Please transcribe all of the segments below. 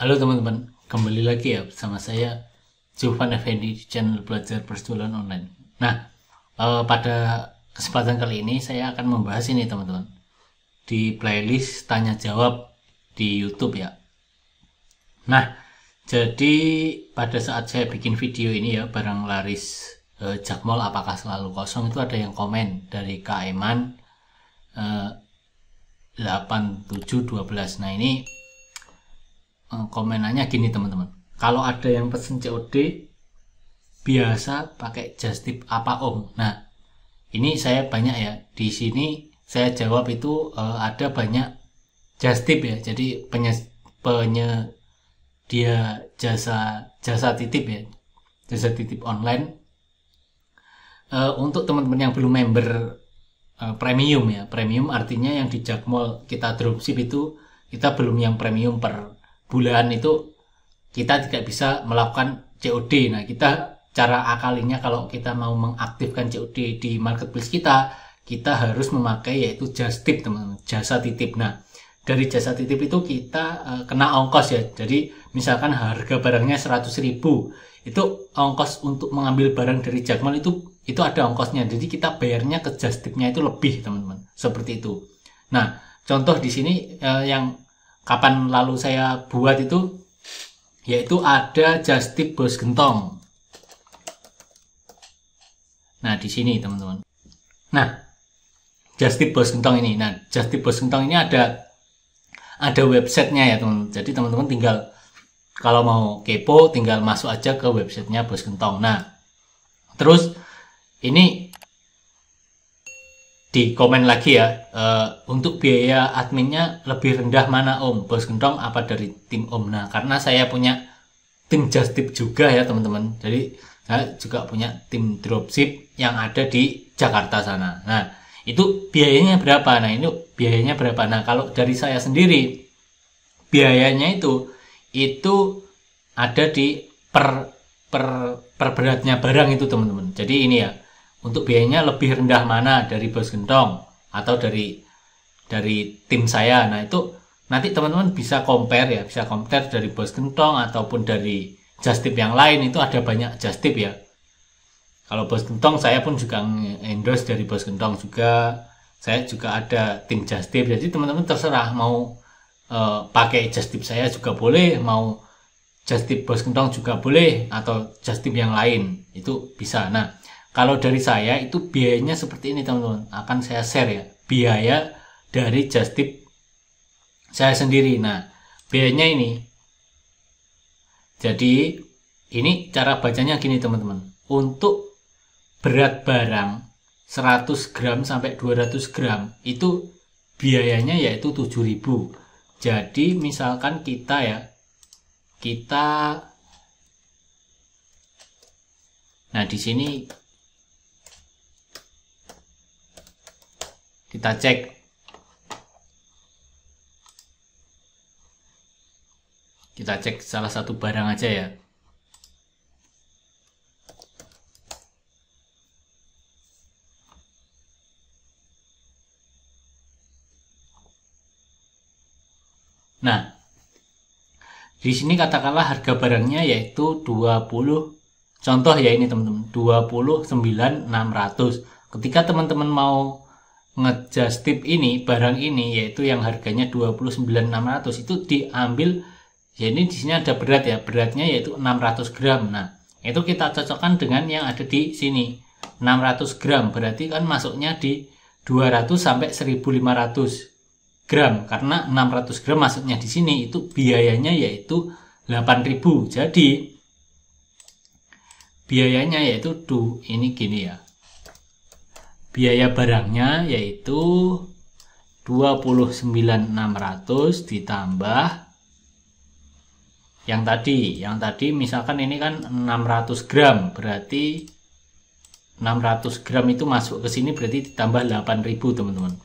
Halo teman-teman, kembali lagi ya bersama saya Jovan Effendi di channel Belajar Persetujuan Online. Nah, pada kesempatan kali ini saya akan membahas ini teman-teman di playlist tanya jawab di YouTube ya. Nah, jadi pada saat saya bikin video ini ya, barang laris Jakmol apakah selalu kosong, itu ada yang komen dari Kak Eman 8712. Nah, ini komenannya gini teman-teman, kalau ada yang pesen COD biasa pakai just tip apa om? Nah, ini saya banyak ya di sini saya jawab itu ada banyak just tip ya, jadi penyedia jasa titip ya, jasa titip online. Untuk teman-teman yang belum member premium ya, premium artinya yang di Jakmol kita dropship itu kita belum yang premium per bulan, itu kita tidak bisa melakukan COD. Nah, kita cara akalinya kalau kita mau mengaktifkan COD di marketplace kita harus memakai yaitu just tip teman-teman, jasa titip. Nah, dari jasa titip itu kita kena ongkos ya. Jadi misalkan harga barangnya 100.000, itu ongkos untuk mengambil barang dari Jakmol itu ada ongkosnya. Jadi kita bayarnya ke just tipnya itu lebih teman-teman, seperti itu. Nah, contoh di sini yang kapan lalu saya buat itu yaitu ada just tip bos gentong. Nah, di sini teman-teman. Nah, just tip bos gentong ini. Nah, just tip bos gentong ini ada websitenya ya teman-teman. Jadi teman-teman tinggal kalau mau kepo tinggal masuk aja ke websitenya bos gentong. Nah, terus ini di komen lagi ya, untuk biaya adminnya lebih rendah mana om, bos gentong apa dari tim om? Nah, karena saya punya tim just tip juga ya teman-teman, jadi saya juga punya tim dropship yang ada di Jakarta sana. Nah, itu biayanya berapa? Nah, ini biayanya berapa? Nah, kalau dari saya sendiri biayanya itu ada di per beratnya barang itu teman-teman. Jadi ini ya, untuk biayanya lebih rendah mana, dari bos gentong atau dari tim saya. Nah, itu nanti teman-teman bisa compare ya, bisa compare dari bos gentong ataupun dari just tip yang lain. Itu ada banyak just tip ya. Kalau bos gentong saya pun juga endorse dari bos gentong juga. Saya juga ada tim just tip. Jadi teman-teman terserah mau pakai just tip saya juga boleh, mau just tip bos gentong juga boleh, atau just tip yang lain itu bisa. Nah, kalau dari saya itu biayanya seperti ini teman-teman, akan saya share ya biaya dari just tip saya sendiri. Nah, biayanya ini, jadi ini cara bacanya gini teman-teman, untuk berat barang 100 gram sampai 200 gram itu biayanya yaitu 7.000. Jadi misalkan kita nah di sini kita cek salah satu barang aja ya. Nah, di sini katakanlah harga barangnya yaitu 20, contoh ya ini teman-teman, 29.600. Ketika teman-teman mau ngejust tip ini, barang ini yaitu yang harganya 29.600, itu diambil ya, ini di sini ada berat ya, beratnya yaitu 600 gram. Nah, itu kita cocokkan dengan yang ada di sini 600 gram, berarti kan masuknya di 200 sampai 1.500 gram, karena 600 gram masuknya di sini, itu biayanya yaitu 8.000. Jadi biayanya yaitu ini gini ya, biaya barangnya yaitu 29.600 ditambah yang tadi misalkan ini kan 600 gram, berarti 600 gram itu masuk ke sini berarti ditambah 8.000 teman-teman.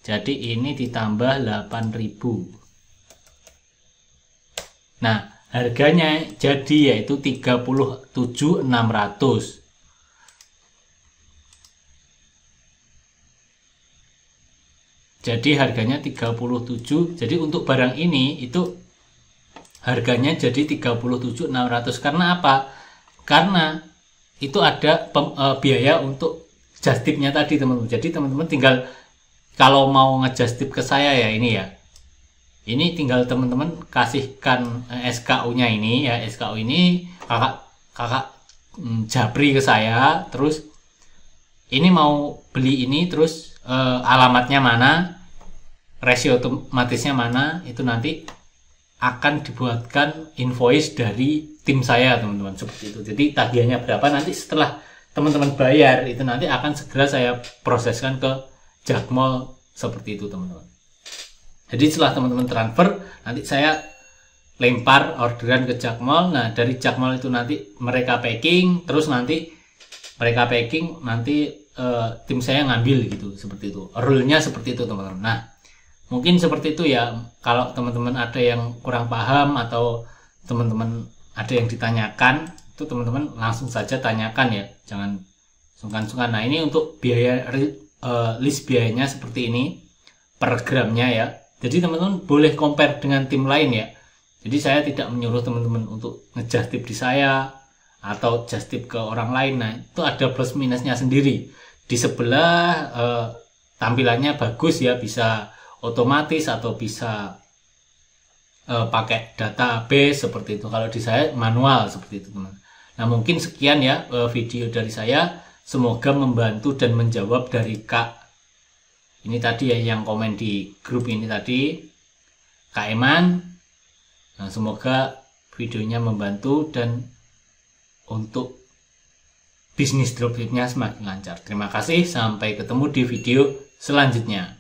Jadi ini ditambah 8.000. Nah, harganya jadi yaitu 37.600. Jadi harganya 37. Jadi untuk barang ini itu harganya jadi 37.600. Karena apa? Karena itu ada biaya untuk just tip-nya tadi teman-teman. Jadi teman-teman tinggal kalau mau nge-just tip ke saya ya ini ya. Ini tinggal teman-teman kasihkan SKU-nya ini ya. SKU ini kakak japri ke saya, terus ini mau beli ini, terus alamatnya mana, rasio otomatisnya mana, itu nanti akan dibuatkan invoice dari tim saya teman-teman, seperti itu. Jadi tagihannya berapa nanti setelah teman-teman bayar itu nanti akan segera saya proseskan ke Jakmall, seperti itu teman-teman. Jadi setelah teman-teman transfer nanti saya lempar orderan ke Jakmall. Nah dari Jakmall itu nanti mereka packing, terus nanti mereka packing nanti tim saya ngambil gitu, seperti itu. Rule-nya seperti itu teman-teman. Nah mungkin seperti itu ya. Kalau teman-teman ada yang kurang paham atau teman-teman ada yang ditanyakan, itu teman-teman langsung saja tanyakan ya, jangan sungkan-sungkan. Nah ini untuk biaya list biayanya seperti ini per gramnya ya. Jadi teman-teman boleh compare dengan tim lain ya. Jadi saya tidak menyuruh teman-teman untuk nge-just tip di saya atau just tip ke orang lain. Nah itu ada plus minusnya sendiri. Di sebelah tampilannya bagus ya, bisa otomatis atau bisa pakai database seperti itu. Kalau di saya manual seperti itu teman. Nah mungkin sekian ya video dari saya. Semoga membantu dan menjawab dari Kak ini tadi ya, yang komen di grup ini tadi, Kak Eman. Nah semoga videonya membantu dan untuk bisnis dropshipnya semakin lancar. Terima kasih, sampai ketemu di video selanjutnya.